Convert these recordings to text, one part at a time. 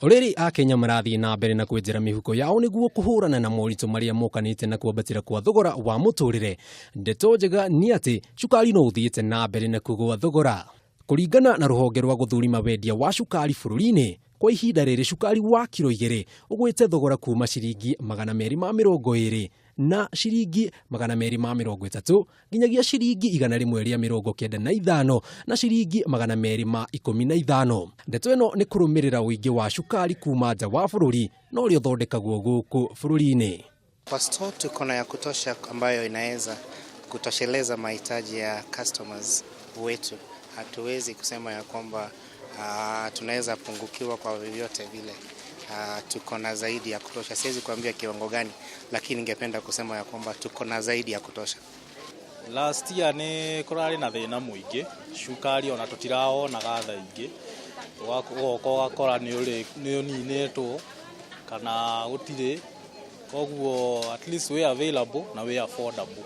Oriri a Kenya marathie na mbere na kwenjera mihuko yao niguo kuhurana na moritũ maria mokanĩte na kwambatira kwa thogora wa mututire. Ndeto njega ni ati cukari no uthiite na mbere na kugwa thogora. Kũringana na rũhonge rwa gũthũrima wendia wa cukari bũrũri-inĩ, kwa ihinda rĩrĩ cukari wa kiro 2 ũgwĩte thogora kuma ciringi 220 na ciringi 230 nginyagia ciringi 195 na ciringi 215. Ndeto ĩno nĩ kũrũmĩrĩra ũingĩ wa cukari kuma nja wa bũrũri no ũrĩa ũthondekagwo gũkũ bũrũri-inĩ. Kwa store tuko na ya kutosha ambayo inaweza kutosheleza mahitaji ya customers wetu. Hatuwezi kusema ya kwamba tunaweza pungukiwa kwa vyovyote vile. Tuko na zaidi ya kutosha. Siwezi kuambia kiwango gani, lakini ningependa kusema ya kwamba tuko na zaidi ya kutosha. Last year ni kurari na thina muingi, cukari ona tutiraona gatha ingi. Wakora ni uninetwo kana gutire. Koguo at least we available na we affordable.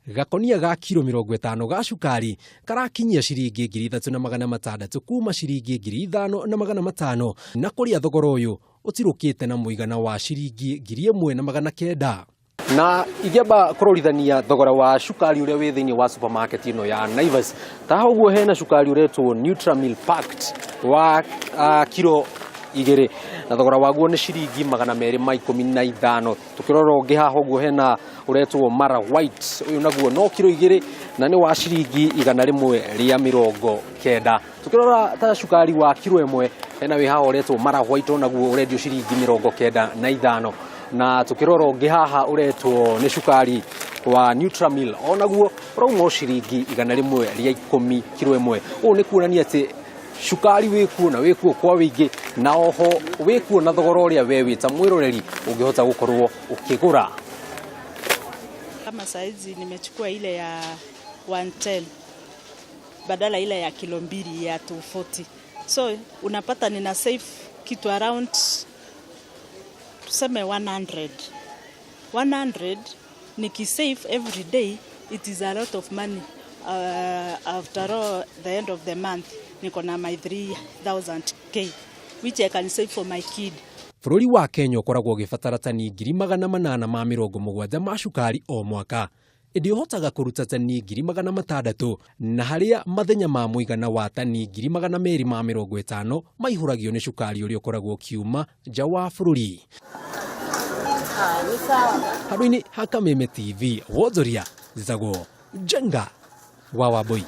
Gakonia ga kiro 50 ga cukari karakinyia ciringi 3,600 kuma ciringi 5,500 na kuria thogora uyu utirukite na muigana wa ciringi 1,900. Na igeba kurorithania thogora wa cukari uria wi thiini wa supermarket ino ya Naivas, ta uguo hena cukari uretwo Nutramil packed wa kiro 2 na thogora waguo ni ciringi 215. Tukirora ungi haha uguo hena uretwo Mara White, uyu naguo no kiro 2 na ni wa ciringi 190. Tukirora ta cukari wa kiro 1 hena wi haha uretwo Mara White naguo urendio ciringi 95. Na tukirora ungi haha uretwo ni cukari wa Nutramil onaguo urauma ciringi 110 kiro 1. Uũ ni kuonania ati cukari wikuo na wikuo kwa wingi na oho wikuo na thogora uria we wita mwiroreri ungihota gukorwo ukigura. Kama saizi nimechukua ile ya 110 badala ile ya kilo 2 ya 240. So unapata nina save kitu around tuseme 100 nikisave every day, it is a lot of money. After all, the end of the month niko na my 3,000k which I can save for my kid. Bũrũri wa Kenya ũkoragwo ũgĩbatara tani 870 ma cukari o mwaka. Ĩndĩ ũhotaga kũruta tani 600 na harĩa mathenya ma mũigana wa tani 250 maihũragio nĩ cukari ũrĩa ũkoragwo kiuma nja wa bũrũri. Handũ-inĩ ha Kameme TV, wonjoria zitagwo Jenga wa Wambui.